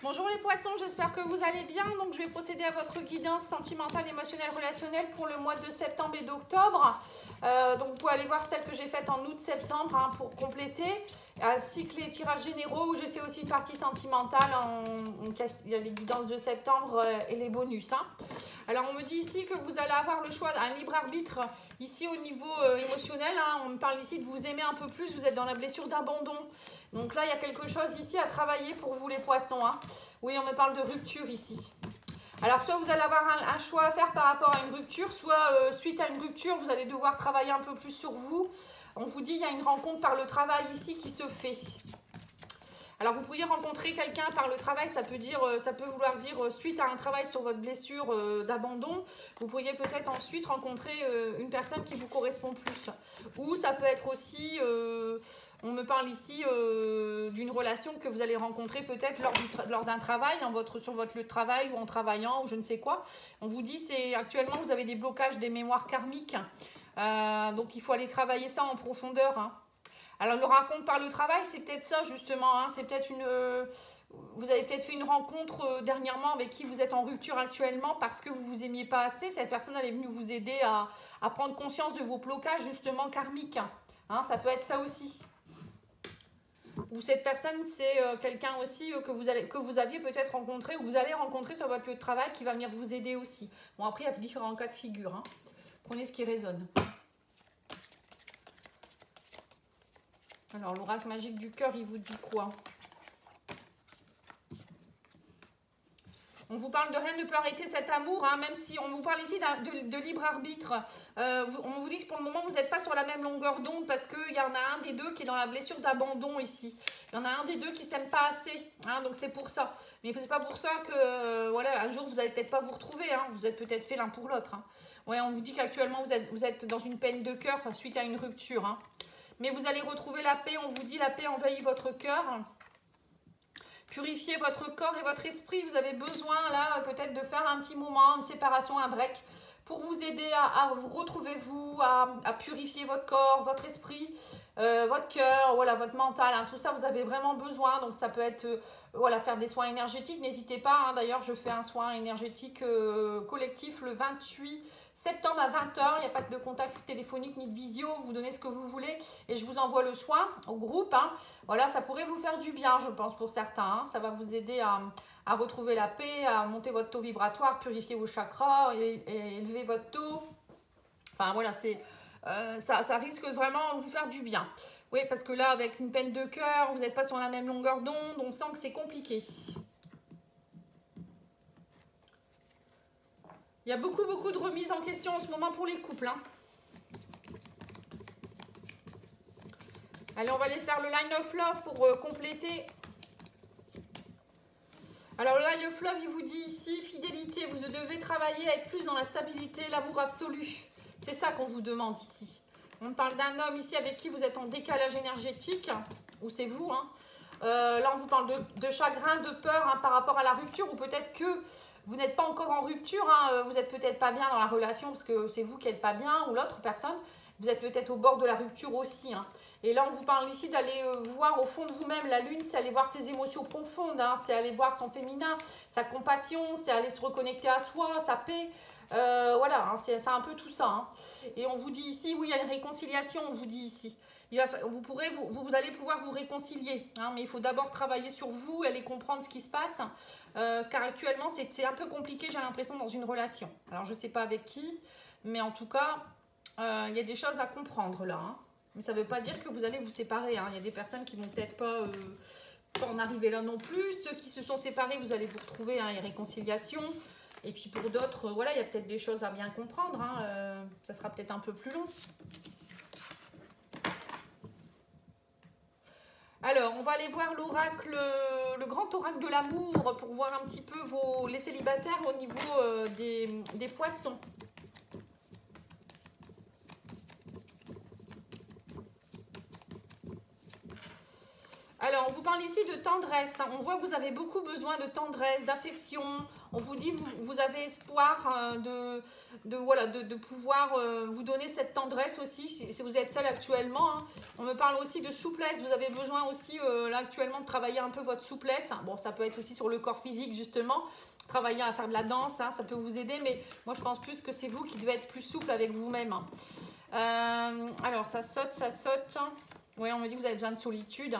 Bonjour les poissons, j'espère que vous allez bien. Donc je vais procéder à votre guidance sentimentale, émotionnelle, relationnelle pour le mois de septembre et d'octobre. Donc vous pouvez aller voir celle que j'ai faite en août-septembre pour compléter, ainsi que les tirages généraux où j'ai fait aussi une partie sentimentale. Il y a les guidances de septembre et les bonus. Alors on me dit ici que vous allez avoir le choix, un libre arbitre ici au niveau émotionnel. On me parle ici de vous aimer un peu plus, vous êtes dans la blessure d'abandon. Donc là il y a quelque chose ici à travailler pour vous les poissons. Oui, on me parle de rupture ici. Alors soit vous allez avoir un choix à faire par rapport à une rupture, soit suite à une rupture vous allez devoir travailler un peu plus sur vous. On vous dit il y a une rencontre par le travail ici qui se fait. Alors vous pourriez rencontrer quelqu'un par le travail, ça peut vouloir dire suite à un travail sur votre blessure d'abandon, vous pourriez peut-être ensuite rencontrer une personne qui vous correspond plus. Ou ça peut être aussi, on me parle ici d'une relation que vous allez rencontrer peut-être lors d'un travail, sur votre lieu de travail ou en travaillant ou je ne sais quoi. On vous dit c'est actuellement vous avez des blocages des mémoires karmiques, donc il faut aller travailler ça en profondeur. Alors, le rencontre par le travail, c'est peut-être ça justement. C'est peut-être vous avez peut-être fait une rencontre dernièrement avec qui vous êtes en rupture actuellement parce que vous vous aimiez pas assez. Cette personne elle est venue vous aider à prendre conscience de vos blocages justement karmiques. Ça peut être ça aussi. Ou cette personne, c'est quelqu'un aussi que vous aviez peut-être rencontré ou que vous allez rencontrer sur votre lieu de travail qui va venir vous aider aussi. Bon, après, il y a différents cas de figure. Prenez ce qui résonne. Alors, l'oracle magique du cœur, il vous dit quoi? On vous parle de rien ne peut arrêter cet amour, même si on vous parle ici de libre arbitre. On vous dit que pour le moment, vous n'êtes pas sur la même longueur d'onde parce qu'il y en a un des deux qui est dans la blessure d'abandon ici. Il y en a un des deux qui ne s'aime pas assez, donc c'est pour ça. Mais ce n'est pas pour ça que, voilà, un jour, vous n'allez peut-être pas vous retrouver. Vous êtes peut-être fait l'un pour l'autre. Ouais, on vous dit qu'actuellement, vous êtes dans une peine de cœur suite à une rupture. Mais vous allez retrouver la paix, on vous dit la paix envahit votre cœur. Purifiez votre corps et votre esprit. Vous avez besoin là peut-être de faire un petit moment, une séparation, un break pour vous aider à vous retrouver vous, à purifier votre corps, votre esprit, votre cœur, voilà, votre mental. Tout ça vous avez vraiment besoin. Donc ça peut être voilà, faire des soins énergétiques. N'hésitez pas. D'ailleurs je fais un soin énergétique collectif le 28 septembre à 20h, il n'y a pas de contact téléphonique ni de visio, vous donnez ce que vous voulez et je vous envoie le soin au groupe. Voilà, ça pourrait vous faire du bien, je pense, pour certains. Ça va vous aider à retrouver la paix, à monter votre taux vibratoire, purifier vos chakras et élever votre taux. Enfin, voilà, ça risque vraiment de vous faire du bien. Oui, parce que là, avec une peine de cœur, vous n'êtes pas sur la même longueur d'onde, on sent que c'est compliqué. Il y a beaucoup de remises en question en ce moment pour les couples. Allez, on va aller faire le line of love pour compléter. Alors, le line of love, il vous dit ici, fidélité. Vous devez travailler à être plus dans la stabilité, l'amour absolu. C'est ça qu'on vous demande ici. On parle d'un homme ici avec qui vous êtes en décalage énergétique, ou c'est vous. Là, on vous parle de chagrin, de peur par rapport à la rupture, ou peut-être que vous n'êtes pas encore en rupture, vous n'êtes peut-être pas bien dans la relation parce que c'est vous qui n'êtes pas bien ou l'autre personne. Vous êtes peut-être au bord de la rupture aussi. Et là, on vous parle ici d'aller voir au fond de vous-même. La lune, c'est aller voir ses émotions profondes, c'est aller voir son féminin, sa compassion, c'est aller se reconnecter à soi, sa paix. Voilà, c'est un peu tout ça. Et on vous dit ici, oui, il y a une réconciliation, on vous dit ici. Vous allez pouvoir vous réconcilier, mais il faut d'abord travailler sur vous, aller comprendre ce qui se passe, car actuellement c'est un peu compliqué, j'ai l'impression, dans une relation. Alors je ne sais pas avec qui, mais en tout cas, il y a des choses à comprendre là. Mais ça ne veut pas dire que vous allez vous séparer. Il y a des personnes qui ne vont peut-être pas en arriver là non plus. Ceux qui se sont séparés, vous allez vous retrouver, il y a réconciliation. Et puis pour d'autres, voilà, il y a peut-être des choses à bien comprendre. Ça sera peut-être un peu plus long. Alors, on va aller voir l'oracle, le grand oracle de l'amour pour voir un petit peu les célibataires au niveau des poissons. Alors, on vous parle ici de tendresse. On voit que vous avez beaucoup besoin de tendresse, d'affection. On vous dit vous avez espoir de pouvoir vous donner cette tendresse aussi si vous êtes seul actuellement. Hein. On me parle aussi de souplesse. Vous avez besoin aussi là actuellement de travailler un peu votre souplesse. Bon, ça peut être aussi sur le corps physique justement. Travailler à faire de la danse, hein, ça peut vous aider. Mais moi, je pense plus que c'est vous qui devez être plus souple avec vous-même. Hein. Alors, ça saute, ça saute. Oui, on me dit que vous avez besoin de solitude.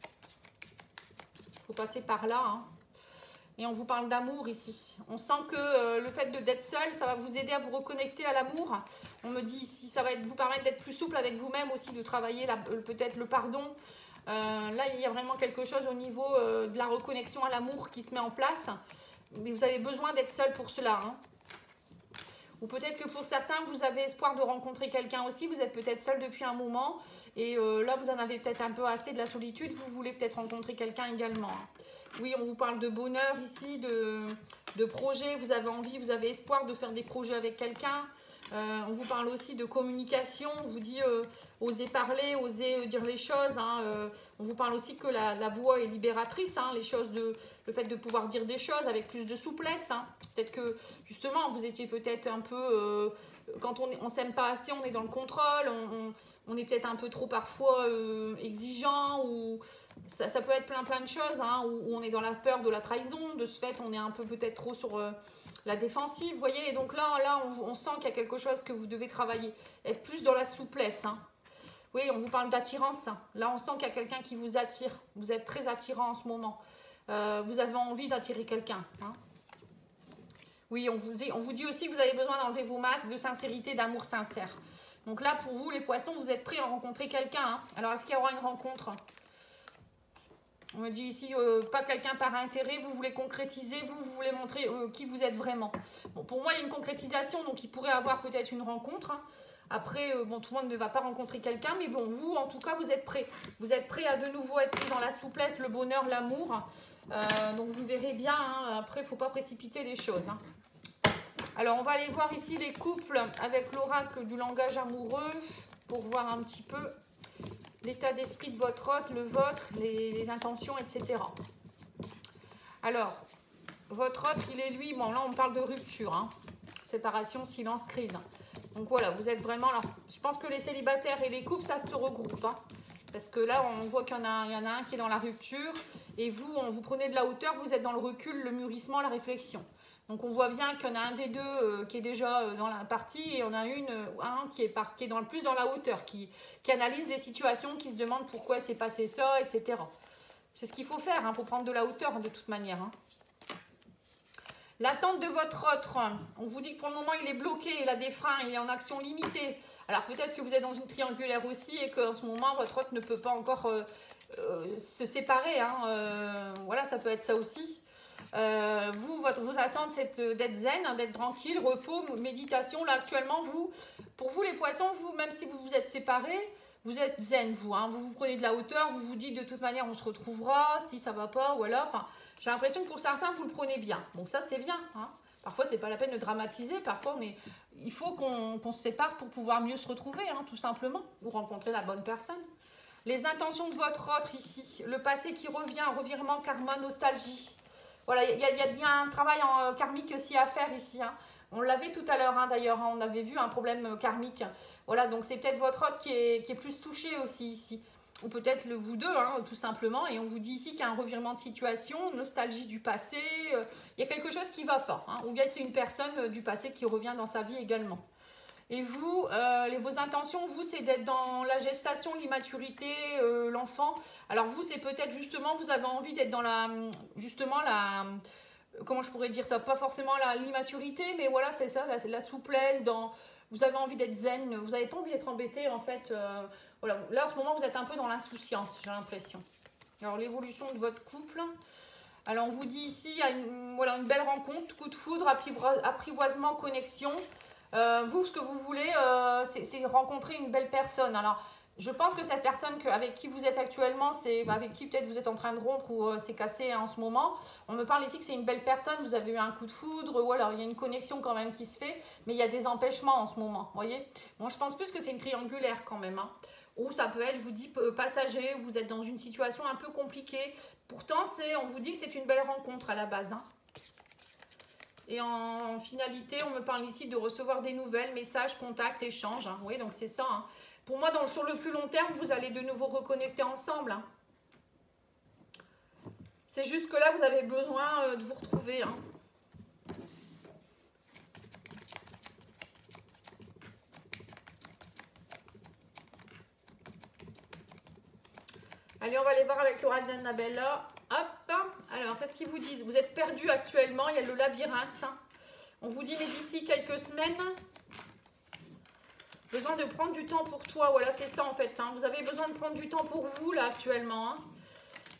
Il faut passer par là. Hein. Et on vous parle d'amour ici. On sent que le fait d'être seul, ça va vous aider à vous reconnecter à l'amour. On me dit ici, ça va vous permettre d'être plus souple avec vous-même aussi, de travailler peut-être le pardon. Là, il y a vraiment quelque chose au niveau de la reconnexion à l'amour qui se met en place. Mais vous avez besoin d'être seul pour cela. Hein. Ou peut-être que pour certains, vous avez espoir de rencontrer quelqu'un aussi. Vous êtes peut-être seul depuis un moment. Et là, vous en avez peut-être un peu assez de la solitude. Vous voulez peut-être rencontrer quelqu'un également. Oui, on vous parle de bonheur ici, de projets. Vous avez envie, vous avez espoir de faire des projets avec quelqu'un. On vous parle aussi de communication. On vous dit osez parler, osez dire les choses. Hein. On vous parle aussi que la voix est libératrice. Hein. Le fait de pouvoir dire des choses avec plus de souplesse. Hein. Peut-être que justement, vous étiez peut-être un peu... quand on ne s'aime pas assez, on est dans le contrôle. On est peut-être un peu trop parfois exigeant. Ou ça peut être plein de choses. Hein, où on est dans la peur de la trahison. De ce fait, on est un peu peut-être trop sur... la défensive, vous voyez, et donc là on sent qu'il y a quelque chose que vous devez travailler, être plus dans la souplesse. Hein. Oui, on vous parle d'attirance. Là, on sent qu'il y a quelqu'un qui vous attire. Vous êtes très attirant en ce moment. Vous avez envie d'attirer quelqu'un. Hein. Oui, on vous dit aussi que vous avez besoin d'enlever vos masques de sincérité, d'amour sincère. Donc là, pour vous, les poissons, vous êtes prêts à rencontrer quelqu'un. Hein. Alors, est-ce qu'il y aura une rencontre ? On me dit ici, pas quelqu'un par intérêt, vous voulez concrétiser, vous voulez montrer qui vous êtes vraiment. Bon, pour moi, il y a une concrétisation, donc il pourrait avoir peut-être une rencontre. Hein. Après, bon, tout le monde ne va pas rencontrer quelqu'un, mais bon, vous, en tout cas, vous êtes prêts. Vous êtes prêts à de nouveau être plus dans la souplesse, le bonheur, l'amour. Donc, vous verrez bien. Hein. Après, il ne faut pas précipiter les choses. Hein. Alors, on va aller voir ici les couples avec l'oracle du langage amoureux pour voir un petit peu l'état d'esprit de votre hôte, le vôtre, les intentions, etc. Alors, votre hôte, il est lui, bon là on parle de rupture, hein, séparation, silence, crise. Donc voilà, vous êtes vraiment, alors je pense que les célibataires et les couples, ça se regroupe. Hein, parce que là, on voit qu'il y en a un qui est dans la rupture, et vous, vous prenez de la hauteur, vous êtes dans le recul, le mûrissement, la réflexion. Donc on voit bien qu'il y en a un des deux qui est déjà dans la partie et on a un qui est plus dans la hauteur, qui analyse les situations, qui se demande pourquoi s'est passé ça, etc. C'est ce qu'il faut faire, il faut prendre de la hauteur de toute manière. Hein. L'attente de votre autre, on vous dit que pour le moment il est bloqué, il a des freins, il est en action limitée. Alors peut-être que vous êtes dans une triangulaire aussi et qu'en ce moment votre autre ne peut pas encore se séparer. Hein. Voilà, ça peut être ça aussi. Vos attentes, c'est d'être zen, hein, d'être tranquille, repos, méditation. Là, actuellement, pour vous, les poissons, même si vous vous êtes séparés, vous êtes zen, vous. Hein, vous prenez de la hauteur, vous vous dites de toute manière, on se retrouvera, si ça va pas, ou alors. Enfin, j'ai l'impression que pour certains, vous le prenez bien. Donc ça, c'est bien. Hein. Parfois, c'est pas la peine de dramatiser. Parfois, il faut qu'on se sépare pour pouvoir mieux se retrouver, hein, tout simplement, ou rencontrer la bonne personne. Les intentions de votre autre ici, le passé qui revient, revirement, karma, nostalgie. Voilà, il y a un travail karmique aussi à faire ici. Hein. On l'avait tout à l'heure, hein, d'ailleurs, hein, on avait vu un problème karmique. Voilà, donc c'est peut-être votre hôte qui est plus touché aussi ici. Ou peut-être vous deux, hein, tout simplement. Et on vous dit ici qu'il y a un revirement de situation, nostalgie du passé. Il y a quelque chose qui va fort. Hein, ou bien c'est une personne du passé qui revient dans sa vie également. Et vous, vos intentions, vous, c'est d'être dans la gestation, l'immaturité, l'enfant. Alors vous, c'est peut-être justement, vous avez envie d'être dans comment je pourrais dire ça, pas forcément l'immaturité, mais voilà, c'est ça, la souplesse, vous avez envie d'être zen, vous n'avez pas envie d'être embêté, en fait. Voilà. Là, en ce moment, vous êtes un peu dans l'insouciance, j'ai l'impression. Alors, l'évolution de votre couple. Alors, on vous dit ici, il y a une belle rencontre, coup de foudre, apprivoisement, connexion. Vous, ce que vous voulez, c'est rencontrer une belle personne. Alors, je pense que cette personne avec qui vous êtes actuellement, c'est avec qui peut-être vous êtes en train de rompre ou c'est cassé en ce moment. On me parle ici que c'est une belle personne, vous avez eu un coup de foudre, ou alors il y a une connexion quand même qui se fait, mais il y a des empêchements en ce moment, vous voyez. Moi, je pense plus que c'est une triangulaire quand même. Hein. Ou ça peut être, je vous dis, passager, vous êtes dans une situation un peu compliquée. Pourtant, on vous dit que c'est une belle rencontre à la base. Hein. Et en finalité, on me parle ici de recevoir des nouvelles, messages, contacts, échanges. Hein. Oui, donc c'est ça. Hein. Pour moi, sur le plus long terme, vous allez de nouveau reconnecter ensemble. Hein. C'est juste que là, vous avez besoin de vous retrouver. Hein. Allez, on va aller voir avec l'oracle d'Annabella. Hop. Alors, qu'est-ce qu'ils vous disent? Vous êtes perdu actuellement. Il y a le labyrinthe. On vous dit, mais d'ici quelques semaines, besoin de prendre du temps pour toi. Voilà, c'est ça en fait. Hein. Vous avez besoin de prendre du temps pour vous là actuellement. Hein.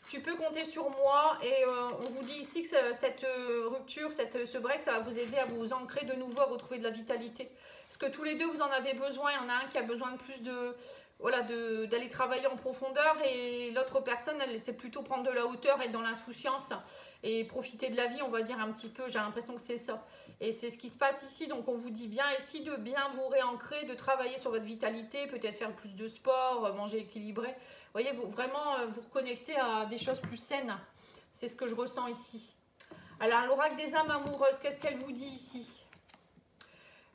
Tu peux compter sur moi et on vous dit ici que cette rupture, ce break, ça va vous aider à vous ancrer de nouveau, à retrouver de la vitalité. Parce que tous les deux, vous en avez besoin. Il y en a un qui a besoin de plus de... Voilà, d'aller travailler en profondeur et l'autre personne, elle sait plutôt prendre de la hauteur, être dans l'insouciance et profiter de la vie, on va dire un petit peu. J'ai l'impression que c'est ça. Et c'est ce qui se passe ici. Donc, on vous dit bien ici de bien vous réancrer, de travailler sur votre vitalité, peut-être faire plus de sport, manger équilibré. Vous voyez, vraiment vous reconnecter à des choses plus saines. C'est ce que je ressens ici. Alors, l'oracle des âmes amoureuses, qu'est-ce qu'elle vous dit ici ?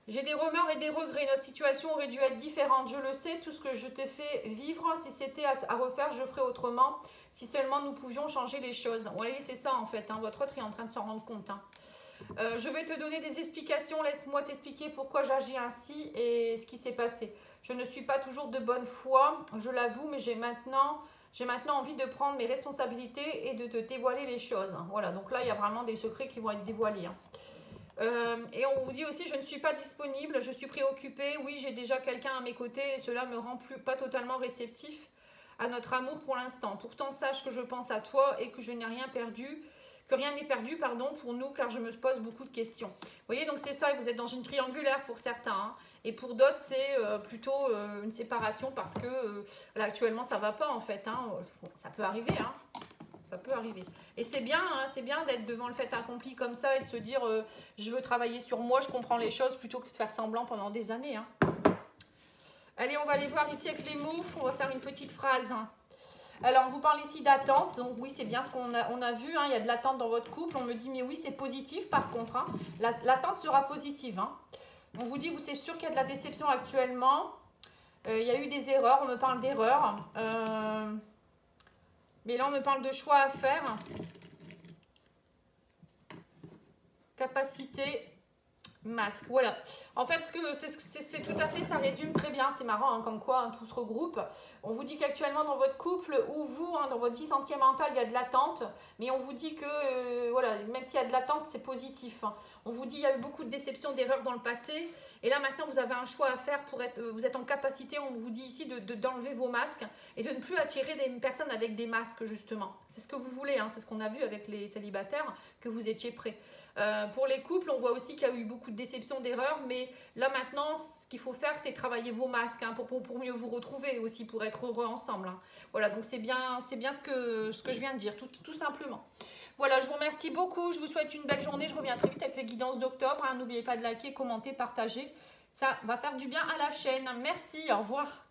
J'ai des remords et des regrets. Notre situation aurait dû être différente. Je le sais, tout ce que je t'ai fait vivre, si c'était à refaire, je ferais autrement. Si seulement nous pouvions changer les choses. Vous voyez, c'est ça en fait. Hein. Votre autre est en train de s'en rendre compte. Hein. Je vais te donner des explications. Laisse-moi t'expliquer pourquoi j'agis ainsi et ce qui s'est passé. Je ne suis pas toujours de bonne foi, je l'avoue, mais j'ai maintenant envie de prendre mes responsabilités et de te dévoiler les choses. Voilà, donc là, il y a vraiment des secrets qui vont être dévoilés. Hein. Et on vous dit aussi, je ne suis pas disponible, je suis préoccupée, oui j'ai déjà quelqu'un à mes côtés et cela me rend pas totalement réceptif à notre amour pour l'instant. Pourtant sache que je pense à toi et que je n'ai rien perdu, que rien n'est perdu pour nous car je me pose beaucoup de questions. Vous voyez donc c'est ça, vous êtes dans une triangulaire pour certains hein, et pour d'autres c'est plutôt une séparation parce que là actuellement ça va pas en fait, hein. Bon, ça peut arriver hein. Ça peut arriver. Et c'est bien d'être devant le fait accompli comme ça et de se dire je veux travailler sur moi, je comprends les choses plutôt que de faire semblant pendant des années. Hein. Allez, on va aller voir ici avec les mots. On va faire une petite phrase. Alors, on vous parle ici d'attente. Donc oui, c'est bien ce qu'on a vu. Hein. Il y a de l'attente dans votre couple. On me dit mais oui, c'est positif par contre. Hein. L'attente sera positive. Hein. On vous dit, c'est sûr qu'il y a de la déception actuellement. Il y a eu des erreurs. On me parle d'erreurs. Mais là, on me parle de choix à faire. Capacité, masque. Voilà. En fait, c'est tout à fait, ça résume très bien. C'est marrant, hein, comme quoi hein, tout se regroupe. On vous dit qu'actuellement, dans votre couple ou vous, hein, dans votre vie sentimentale, il y a de l'attente. Mais on vous dit que, voilà, même s'il y a de l'attente, c'est positif. Hein. On vous dit qu'il y a eu beaucoup de déceptions, d'erreurs dans le passé. Et là, maintenant, vous avez un choix à faire pour être... Vous êtes en capacité, on vous dit ici, d'enlever vos masques et de ne plus attirer des personnes avec des masques, justement. C'est ce que vous voulez, hein, c'est ce qu'on a vu avec les célibataires, que vous étiez prêts. Pour les couples, on voit aussi qu'il y a eu beaucoup de déceptions, d'erreurs. Mais là, maintenant, ce qu'il faut faire, c'est travailler vos masques hein, pour mieux vous retrouver aussi, pour être heureux ensemble. Hein. Voilà, donc c'est bien ce que je viens de dire, tout simplement. Voilà, je vous remercie beaucoup. Je vous souhaite une belle journée. Je reviens très vite avec les guidances d'octobre. Hein. N'oubliez pas de liker, commenter, partager. Ça va faire du bien à la chaîne. Merci, au revoir.